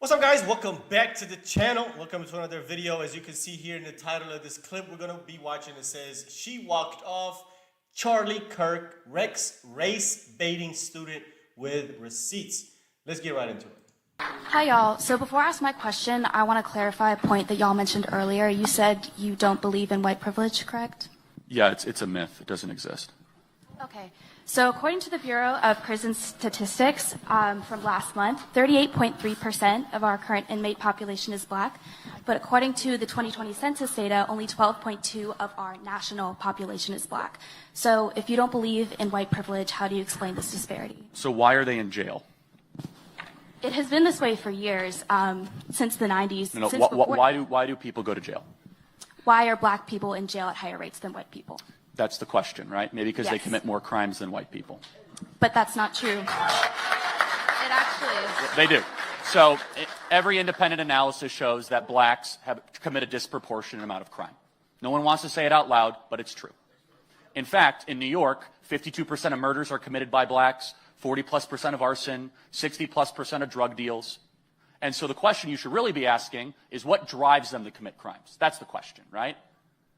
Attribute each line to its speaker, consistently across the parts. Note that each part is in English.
Speaker 1: What's up, guys? Welcome back to the channel. Welcome to another video. As you can see here in the title of this clip, we're going to be watching. It says, "She walked off Charlie Kirk, WRECKS race baiting student with receipts." Let's get right into it.
Speaker 2: Hi, y'all. So before I ask my question, I want to clarify a point that y'all mentioned earlier. You said you don't believe in white privilege, correct?
Speaker 3: Yeah, it's a myth. It doesn't exist.
Speaker 2: Okay. So according to the Bureau of Prison Statistics from last month, 38.3% of our current inmate population is black. But according to the 2020 census data, only 12.2% of our national population is black. So if you don't believe in white privilege, how do you explain this disparity?
Speaker 3: So why are they in jail?
Speaker 2: It has been this way for years, since the 90s.
Speaker 3: No, why do people go to jail?
Speaker 2: Why are black people in jail at higher rates than white people?
Speaker 3: That's the question, right? Maybe because they
Speaker 2: Yes.
Speaker 3: commit more crimes than white people.
Speaker 2: But that's not true.
Speaker 4: It actually is.
Speaker 3: They do. So every independent analysis shows that blacks commit a disproportionate amount of crime. No one wants to say it out loud, but it's true. In fact, in New York, 52% of murders are committed by blacks, 40+% of arson, 60+% of drug deals. And so the question you should really be asking is what drives them to commit crimes? That's the question, right?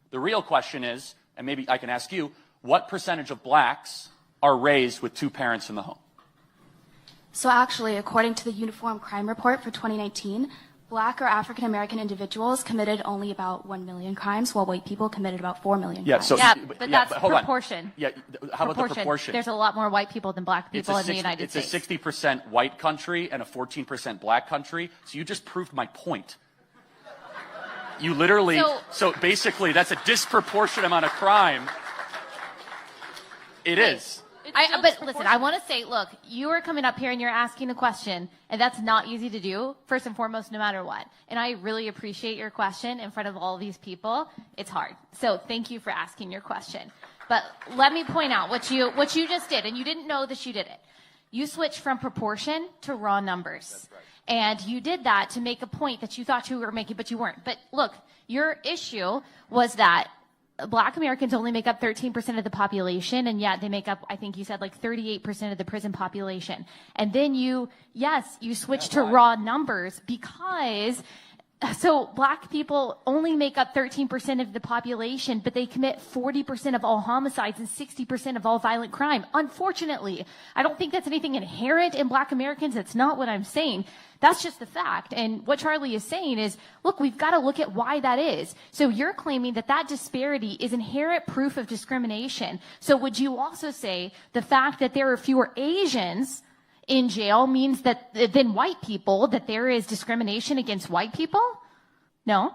Speaker 3: The real question is, and maybe I can ask you, what percentage of blacks are raised with two parents in the home?
Speaker 2: So actually, according to the Uniform Crime Report for 2019, black or African American individuals committed only about 1 million crimes, while white people committed about 4 million crimes.
Speaker 4: But that's proportion.
Speaker 3: Yeah, how about the proportion?
Speaker 4: There's a lot more white people than black people in the United States.
Speaker 3: It's a 60% white country and a 14% black country. So you just proved my point. You literally, so basically that's a disproportionate amount of crime. It is.
Speaker 4: But listen, I want to say, look, you are coming up here and you're asking a question, and that's not easy to do, first and foremost, no matter what. And I really appreciate your question in front of all these people. It's hard. So thank you for asking your question. But let me point out what you just did, and you didn't know that you did it. You switched from proportion to raw numbers. That's right. And you did that to make a point that you thought you were making, but you weren't. But look, your issue was that black Americans only make up 13% of the population, and yet they make up, I think you said, like 38% of the prison population. And then you switched to raw numbers because, so black people only make up 13% of the population, but they commit 40% of all homicides and 60% of all violent crime. Unfortunately, I don't think that's anything inherent in black Americans. That's not what I'm saying. That's just the fact. And what Charlie is saying is, look, we've got to look at why that is. So you're claiming that that disparity is inherent proof of discrimination. So would you also say the fact that there are fewer Asians in jail means that than white people, that there is discrimination against white people? No.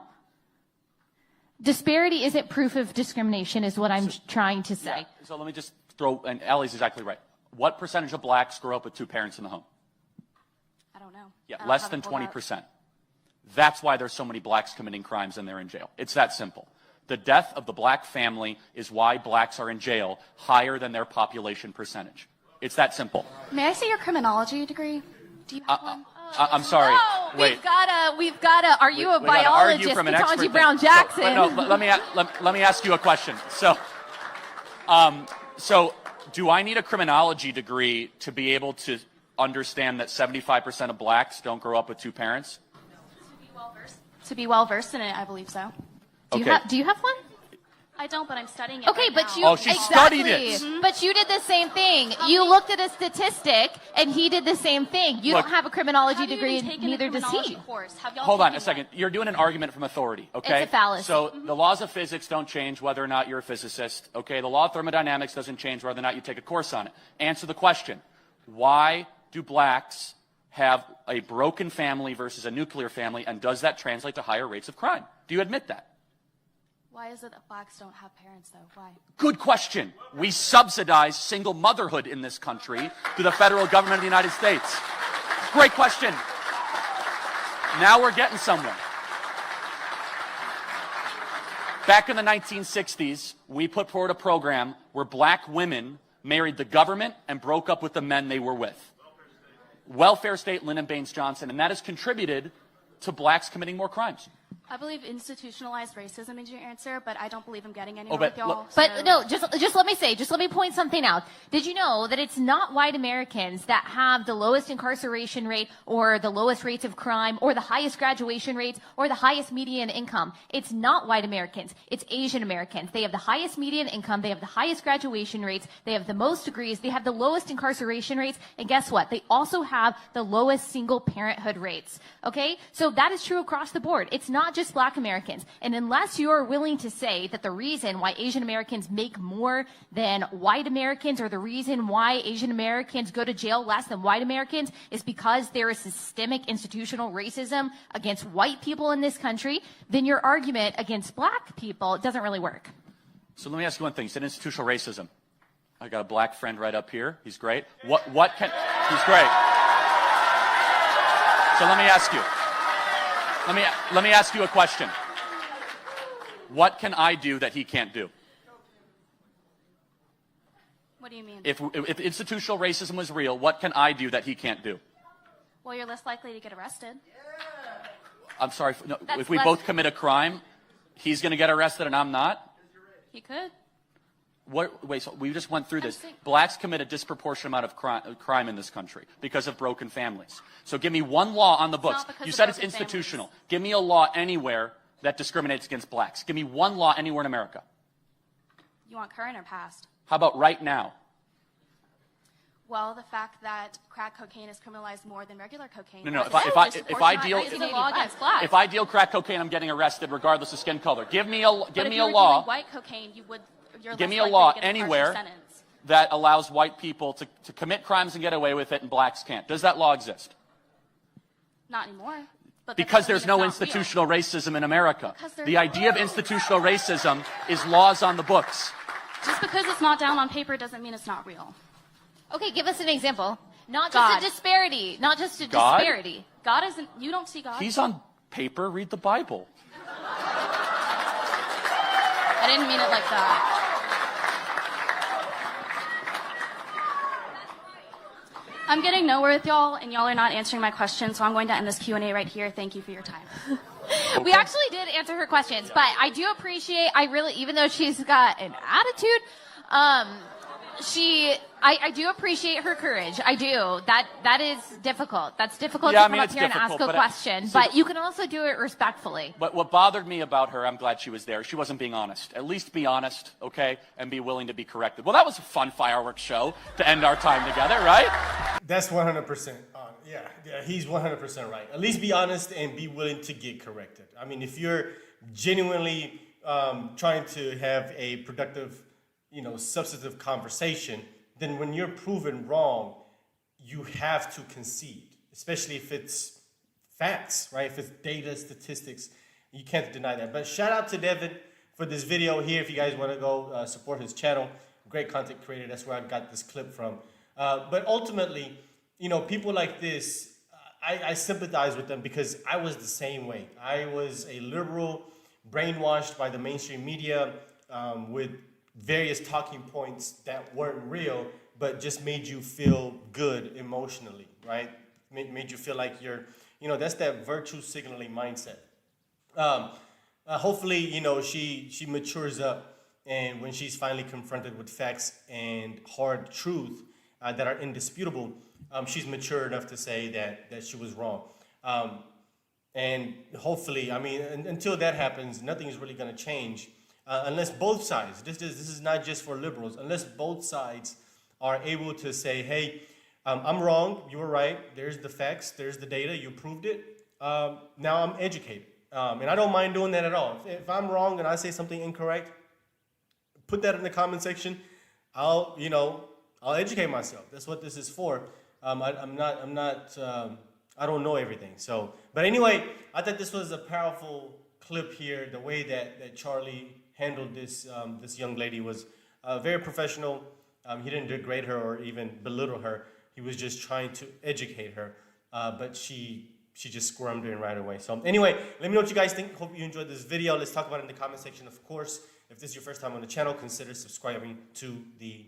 Speaker 4: Disparity isn't proof of discrimination is what I'm trying to say.
Speaker 3: Yeah. So let me just throw, and Allie's exactly right. What percentage of blacks grow up with two parents in the home?
Speaker 2: I don't know.
Speaker 3: Yeah, less than 20%. That's why there's so many blacks committing crimes and they're in jail. It's that simple. The death of the black family is why blacks are in jail higher than their population percentage. It's that simple.
Speaker 2: May I see your criminology degree? Do you have one?
Speaker 3: I'm sorry.
Speaker 4: No,
Speaker 3: Wait.
Speaker 4: We've gotta. Are you a biologist? Ketanji Brown Jackson.
Speaker 3: So, no, let me ask you a question. So do I need a criminology degree to be able to understand that 75% of blacks don't grow up with two parents?
Speaker 2: To be well versed in it, I believe so.
Speaker 4: Do you have one?
Speaker 2: I don't, but I'm studying it.
Speaker 4: Okay,
Speaker 2: right
Speaker 4: but
Speaker 2: now.
Speaker 4: you
Speaker 3: Oh, she studied it.
Speaker 4: Mm-hmm. But you did the same thing. You looked at a statistic, and he did the same thing. You don't have a criminology degree, and neither does he.
Speaker 3: Hold on a second. You're doing an argument from authority, okay?
Speaker 4: It's a fallacy.
Speaker 3: So the laws of physics don't change whether or not you're a physicist, okay? The law of thermodynamics doesn't change whether or not you take a course on it. Answer the question. Why do blacks have a broken family versus a nuclear family, and does that translate to higher rates of crime? Do you admit that?
Speaker 2: Why is it that blacks don't have parents, though? Why?
Speaker 3: Good question. We subsidize single motherhood in this country through the federal government of the United States. Great question. Now we're getting somewhere. Back in the 1960s, we put forward a program where black women married the government and broke up with the men they were with. Welfare state, Lyndon Baines Johnson, and that has contributed to blacks committing more crimes.
Speaker 2: I believe institutionalized racism is your answer, but I don't believe I'm getting anywhere
Speaker 3: but
Speaker 2: with y'all.
Speaker 4: But
Speaker 2: so-
Speaker 4: no, just let me point something out. Did you know that it's not white Americans that have the lowest incarceration rate or the lowest rates of crime or the highest graduation rates or the highest median income? It's not white Americans. It's Asian Americans. They have the highest median income. They have the highest graduation rates. They have the most degrees. They have the lowest incarceration rates. And guess what? They also have the lowest single parenthood rates. Okay? So that is true across the board. It's not just black Americans. And unless you are willing to say that the reason why Asian Americans make more than white Americans or the reason why Asian Americans go to jail less than white Americans is because there is systemic institutional racism against white people in this country, then your argument against black people doesn't really work.
Speaker 3: So let me ask you one thing. You said institutional racism. I got a black friend right up here. He's great. He's great. So let me ask you. Let me ask you a question. What can I do that he can't do?
Speaker 2: What do you mean?
Speaker 3: If institutional racism was real, what can I do that he can't do?
Speaker 2: Well, you're less likely to get arrested.
Speaker 3: I'm sorry. No,
Speaker 2: That's
Speaker 3: if we
Speaker 2: less-
Speaker 3: both commit a crime, he's going to get arrested and I'm not?
Speaker 2: He could.
Speaker 3: Wait, so we just went through this.
Speaker 2: saying-
Speaker 3: Blacks commit a disproportionate amount of crime in this country because of broken families. So give me one law on the books.
Speaker 2: not because
Speaker 3: You
Speaker 2: of
Speaker 3: said it's
Speaker 2: broken
Speaker 3: institutional.
Speaker 2: families.
Speaker 3: Give me a law anywhere that discriminates against blacks. Give me one law anywhere in America.
Speaker 2: You want current or past?
Speaker 3: How about right now?
Speaker 2: Well, the fact that crack cocaine is criminalized more than regular cocaine.
Speaker 3: No,
Speaker 2: is
Speaker 3: if I
Speaker 2: disproportionate
Speaker 3: deal-
Speaker 2: to the law against blacks.
Speaker 3: If I deal crack cocaine, I'm getting arrested regardless of skin color. Give me a
Speaker 2: But if you
Speaker 3: law.
Speaker 2: were dealing white cocaine, you're
Speaker 3: Give
Speaker 2: less
Speaker 3: me a
Speaker 2: likely
Speaker 3: law
Speaker 2: to get a harsher
Speaker 3: anywhere
Speaker 2: sentence.
Speaker 3: that allows white people to commit crimes and get away with it and blacks can't. Does that law exist?
Speaker 2: Not anymore. But that
Speaker 3: Because
Speaker 2: doesn't
Speaker 3: there's
Speaker 2: mean
Speaker 3: no
Speaker 2: it's not real.
Speaker 3: institutional racism in America.
Speaker 2: Because there's-
Speaker 3: The idea of institutional racism is laws on the books.
Speaker 2: Just because it's not down on paper doesn't mean it's not real.
Speaker 4: Okay, give us an example. Not just
Speaker 2: God.
Speaker 4: a disparity. Not just a
Speaker 3: God?
Speaker 4: disparity.
Speaker 2: God isn't. You don't see God.
Speaker 3: He's on paper. Read the Bible.
Speaker 2: I didn't mean it like that. I'm getting nowhere with y'all, and y'all are not answering my question, so I'm going to end this Q&A right here. Thank you for your time.
Speaker 4: We actually did answer her questions, but I do appreciate, even though she's got an attitude, I do appreciate her courage. I do. That is difficult. That's difficult
Speaker 3: Yeah,
Speaker 4: to
Speaker 3: I
Speaker 4: come
Speaker 3: mean,
Speaker 4: up
Speaker 3: it's
Speaker 4: here and ask
Speaker 3: difficult,
Speaker 4: a
Speaker 3: but
Speaker 4: question,
Speaker 3: see,
Speaker 4: but you can also do it respectfully.
Speaker 3: But what bothered me about her, I'm glad she was there. She wasn't being honest. At least be honest, okay, and be willing to be corrected. Well, that was a fun fireworks show to end our time together, right?
Speaker 1: That's 100% on. Yeah, he's 100% right. At least be honest and be willing to get corrected. I mean, if you're genuinely trying to have a productive, substantive conversation, then when you're proven wrong, you have to concede, especially if it's facts, right? If it's data, statistics, you can't deny that. But shout out to Devin for this video here. If you guys want to go support his channel, great content creator. That's where I got this clip from. But ultimately, people like this, I sympathize with them because I was the same way. I was a liberal, brainwashed by the mainstream media with various talking points that weren't real, but just made you feel good emotionally, right? Made you feel like you're, that's that virtue signaling mindset. Hopefully, she matures up, and when she's finally confronted with facts and hard truth that are indisputable, she's mature enough to say that she was wrong. And hopefully, until that happens, nothing is really going to change unless both sides, this is not just for liberals, unless both sides are able to say, hey, I'm wrong, you were right, there's the facts, there's the data, you proved it, now I'm educated. And I don't mind doing that at all. If I'm wrong and I say something incorrect, put that in the comment section. I'll educate myself. That's what this is for. I don't know everything. But anyway, I thought this was a powerful clip here. The way that Charlie handled this young lady was very professional. He didn't degrade her or even belittle her. He was just trying to educate her. But she just squirmed in right away. So anyway, let me know what you guys think. Hope you enjoyed this video. Let's talk about it in the comment section. Of course, if this is your first time on the channel, consider subscribing to the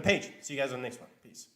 Speaker 1: page. See you guys on the next one. Peace.